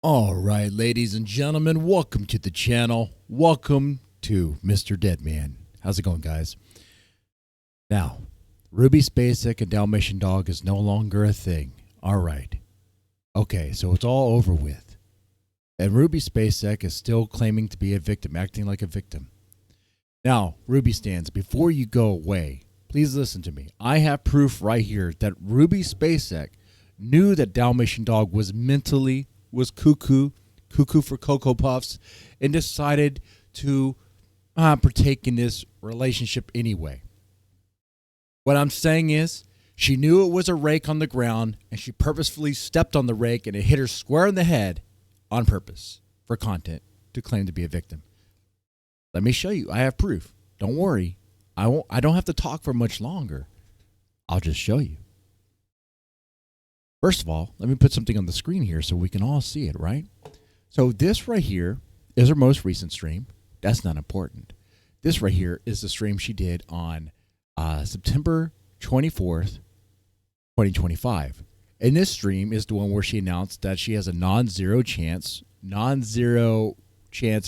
All right, ladies and gentlemen, welcome to the channel. Welcome to Mr. Deadman. How's it going, guys? Now, Ruby Spacek and Dalmatian Dog is no longer a thing. All right. Okay, so it's all over with. And Ruby Spacek is still claiming to be a victim, acting like a victim. Now, Ruby stands, before you go away, please listen to me. I have proof right here that Ruby Spacek knew that Dalmatian Dog was cuckoo for Cocoa Puffs, and decided to partake in this relationship anyway. What I'm saying is, she knew it was a rake on the ground, and she purposefully stepped on the rake, and it hit her square in the head on purpose for content to claim to be a victim. Let me show you. I have proof. Don't worry. I don't have to talk for much longer. I'll just show you. First of all, let me put something on the screen here so we can all see it, right? So this right here is her most recent stream. That's not important. This right here is the stream she did on September 24th, 2025. And this stream is the one where she announced that she has a non-zero chance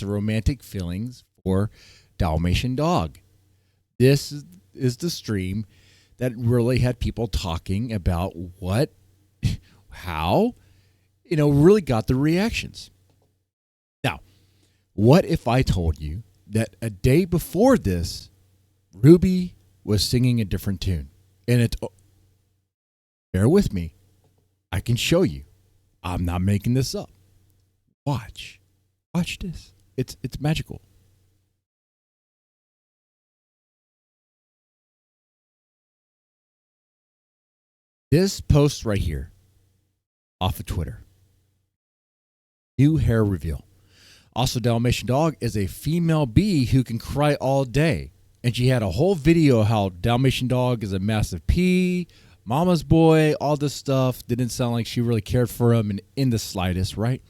of romantic feelings for Dalmatian Dog. This is the stream that really had people talking about how, really got the reactions. Now, what if I told you that a day before this, Ruby was singing a different tune? And bear with me. I can show you. I'm not making this up. Watch this. It's magical. This post right here, off of Twitter. New hair reveal. Also, Dalmatian Dog is a female bee who can cry all day. And she had a whole video of how Dalmatian Dog is a massive pea, mama's boy, all this stuff. Didn't sound like she really cared for him in the slightest, right?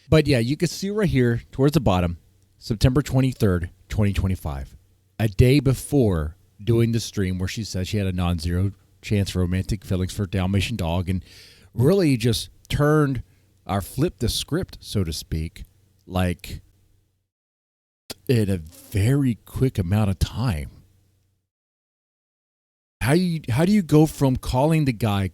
But yeah, you can see right here towards the bottom, September 23rd, 2025. A day before doing the stream where she said she had a non-zero chance for romantic feelings for Dalmatian Dog, and really just turned or flipped the script, so to speak, like in a very quick amount of time. How do you go from calling the guy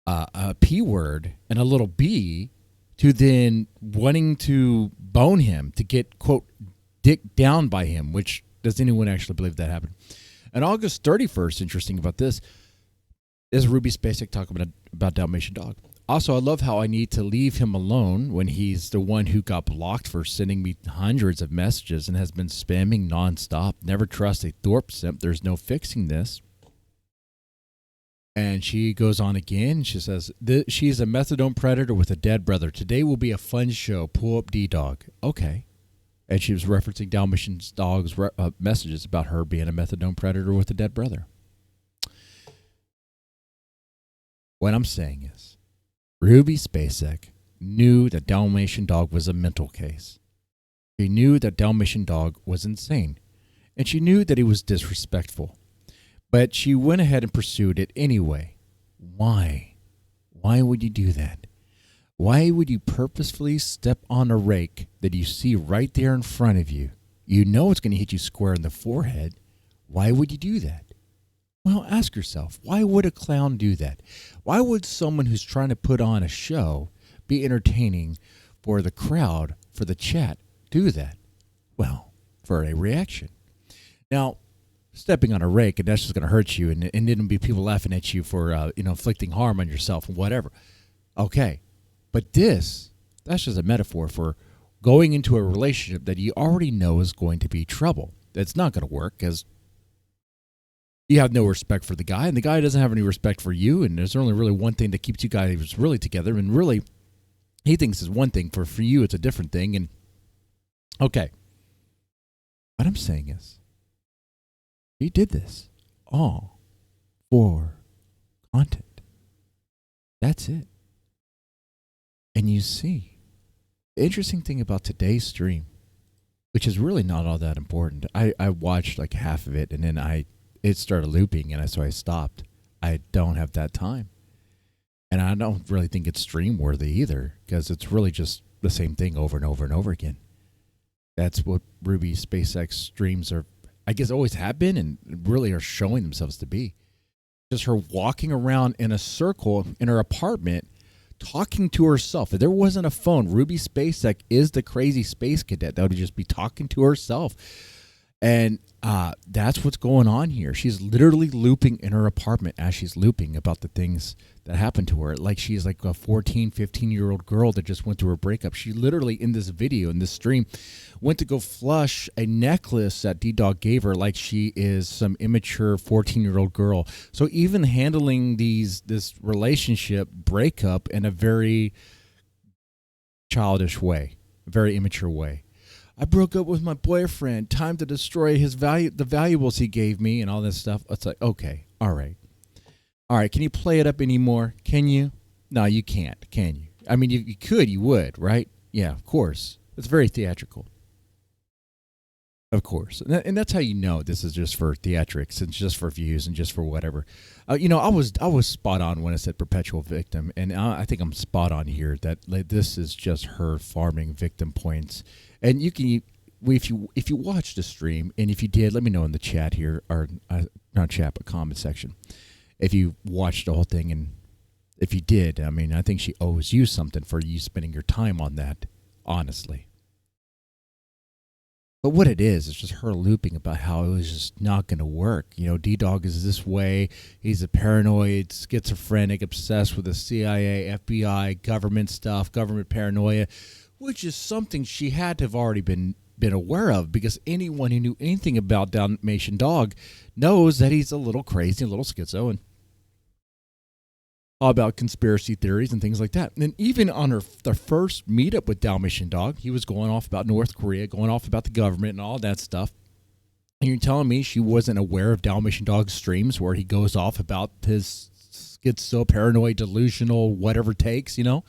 a P word and a little B to then wanting to bone him, to get, quote, dick down by him, which does anyone actually believe that happened? On August 31st, interesting about this, is Ruby Spacek talking about Dalmatian Dog. Also, I love how I need to leave him alone when he's the one who got blocked for sending me hundreds of messages and has been spamming nonstop. Never trust a Thorpe simp. There's no fixing this. And she goes on again. She says, she's a methadone predator with a dead brother. Today will be a fun show. Pull up ddog. Okay. And she was referencing Dalmatian Dog's messages about her being a methadone predator with a dead brother. What I'm saying is, Ruby Spacek knew that Dalmatian Dog was a mental case. She knew that Dalmatian Dog was insane, and she knew that he was disrespectful. But she went ahead and pursued it anyway. Why? Why would you do that? Why would you purposefully step on a rake that you see right there in front of you? You know it's going to hit you square in the forehead. Why would you do that? Well, ask yourself, why would a clown do that? Why would someone who's trying to put on a show, be entertaining for the crowd, for the chat, do that? Well, for a reaction. Now, stepping on a rake, and that's just going to hurt you, and then it'll be people laughing at you for inflicting harm on yourself and whatever. Okay, but that's just a metaphor for going into a relationship that you already know is going to be trouble. That's not going to work because you have no respect for the guy, and the guy doesn't have any respect for you, and there's only really one thing that keeps you guys really together, and really, he thinks is one thing. For you, it's a different thing, and okay. What I'm saying is, he did this all for content. That's it. And you see, the interesting thing about today's stream, which is really not all that important, I watched like half of it, and then it started looping, and so I stopped. I don't have that time. And I don't really think it's stream worthy either, because it's really just the same thing over and over and over again. That's what Ruby Spacek streams are, I guess, always have been and really are showing themselves to be. Just her walking around in a circle in her apartment, talking to herself. If there wasn't a phone, Ruby Spacek is the crazy space cadet that would just be talking to herself. And that's what's going on here. She's literally looping in her apartment as she's looping about the things that happened to her. Like she's like a 14, 15-year-old girl that just went through a breakup. She literally, in this video, in this stream, went to go flush a necklace that ddog gave her like she is some immature 14-year-old girl. So even handling this relationship breakup in a very childish way, a very immature way. I broke up with my boyfriend. Time to destroy the valuables he gave me, and all this stuff. It's like, okay, all right. Can you play it up anymore? Can you? No, you can't. Can you? I mean, you could, you would, right? Yeah, of course. It's very theatrical. Of course, and that's how you know this is just for theatrics and just for views and just for whatever. I was spot on when I said perpetual victim, and I think I'm spot on here that this is just her farming victim points. And you can, if you watched the stream, and if you did, let me know in the chat here, or not chat, but comment section, if you watched the whole thing, and if you did, I mean, I think she owes you something for you spending your time on that, honestly. But what it is just her looping about how it was just not going to work. ddog is this way. He's a paranoid, schizophrenic, obsessed with the CIA, FBI, government stuff, government paranoia, which is something she had to have already been aware of, because anyone who knew anything about Dalmatian Dog knows that he's a little crazy, a little schizo, and all about conspiracy theories and things like that. And even on their first meetup with Dalmatian Dog, he was going off about North Korea, going off about the government and all that stuff. And you're telling me she wasn't aware of Dalmatian Dog's streams where he goes off about his schizo, paranoid, delusional, whatever takes, So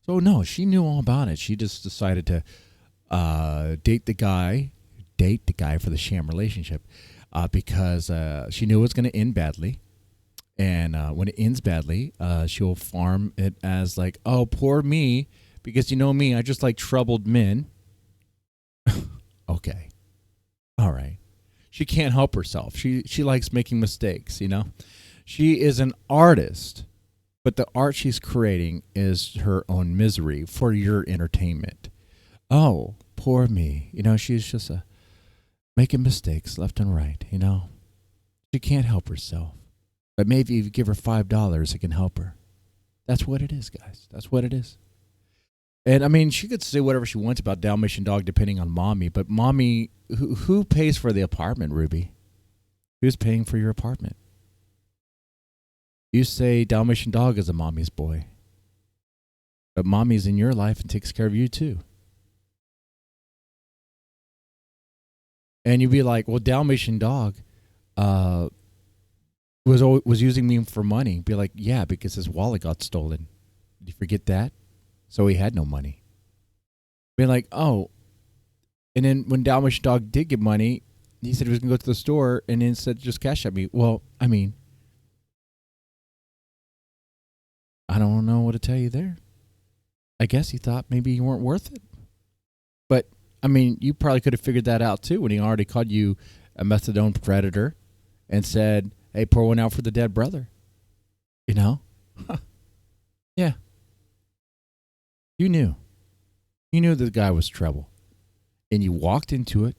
no, she knew all about it. She just decided to date the guy for the sham relationship because she knew it was going to end badly. And when it ends badly, she'll farm it as like, oh, poor me, because me, I just like troubled men. Okay. All right. She can't help herself. She likes making mistakes, She is an artist, but the art she's creating is her own misery for your entertainment. Oh, poor me. She's just making mistakes left and right, She can't help herself. But maybe if you give her $5, it can help her. That's what it is, guys. That's what it is. And I mean, she could say whatever she wants about Dalmatian Dog depending on mommy, but mommy, who pays for the apartment, Ruby? Who's paying for your apartment? You say Dalmatian Dog is a mommy's boy, but mommy's in your life and takes care of you too. And you'd be like, well, Dalmatian Dog was using me for money. Be like, yeah, because his wallet got stolen. Did you forget that? So he had no money. Be like, oh. And then when Dalmatian Dog did get money, he said he was going to go to the store and then said, just cash at me. Well, I mean, I don't know what to tell you there. I guess he thought maybe you weren't worth it. But, I mean, you probably could have figured that out too when he already called you a methadone predator and said, hey, pour one out for the dead brother. Huh. Yeah. You knew. You knew the guy was trouble. And you walked into it.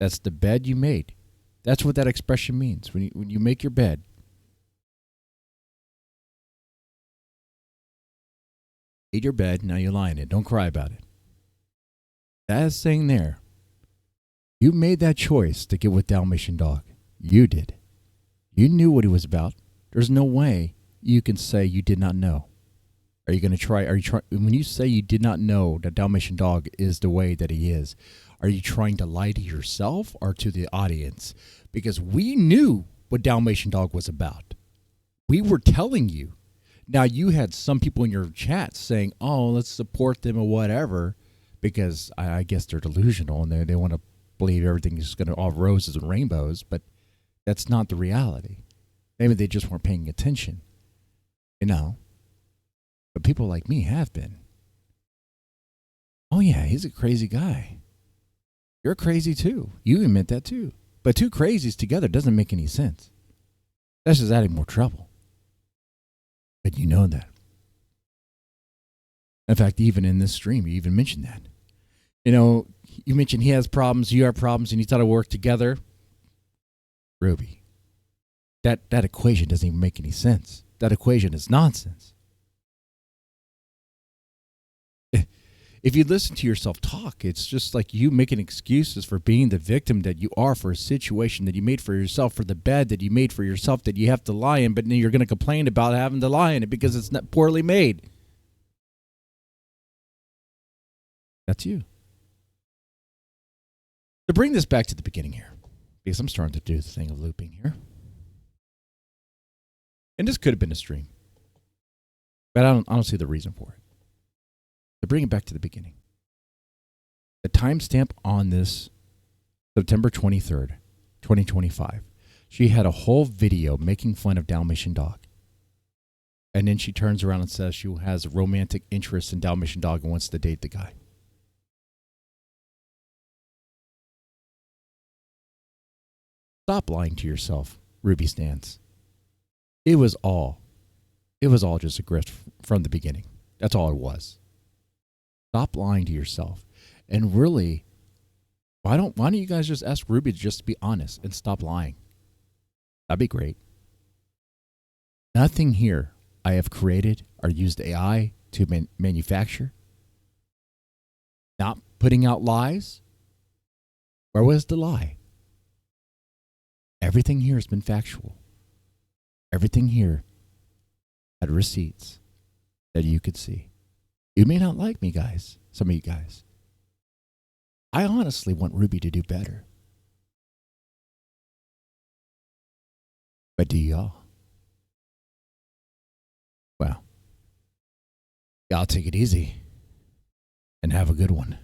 That's the bed you made. That's what that expression means. When you make your bed. Made your bed, now you lie in it. Don't cry about it. That is saying there. You made that choice to get with Dalmatian Dog. You did. You knew what he was about. There's no way you can say you did not know. Are you going to try? When you say you did not know that Dalmatian Dog is the way that he is, are you trying to lie to yourself or to the audience? Because we knew what Dalmatian Dog was about. We were telling you. Now, you had some people in your chat saying, oh, let's support them or whatever, because I guess they're delusional and they want to believe everything is going to all roses and rainbows, but that's not the reality. Maybe they just weren't paying attention, But people like me have been. Oh, yeah, he's a crazy guy. You're crazy too. You admit that too. But two crazies together doesn't make any sense. That's just adding more trouble. But you know that. In fact, even in this stream, you even mentioned that. You know, you mentioned he has problems, you have problems, and you thought to work together. Ruby, that equation doesn't even make any sense. That equation is nonsense. If you listen to yourself talk, it's just like you making excuses for being the victim that you are for a situation that you made for yourself, for the bed that you made for yourself that you have to lie in, but then you're going to complain about having to lie in it because it's not poorly made. That's you. To bring this back to the beginning here, because I'm starting to do the thing of looping here. And this could have been a stream, but I don't see the reason for it. To bring it back to the beginning. The timestamp on this, September 23rd, 2025, she had a whole video making fun of Dalmatian Dog. And then she turns around and says she has romantic interest in Dalmatian Dog and wants to date the guy. Stop lying to yourself, Ruby Stance. It was all just a grift from the beginning. That's all it was. Stop lying to yourself. And really, why don't you guys just ask Ruby to just be honest and stop lying? That'd be great. Nothing here I have created or used AI to manufacture. Not putting out lies. Where was the lie? Everything here has been factual. Everything here had receipts that you could see. You may not like me, guys, some of you guys. I honestly want Ruby to do better. But do y'all? Well, y'all take it easy and have a good one.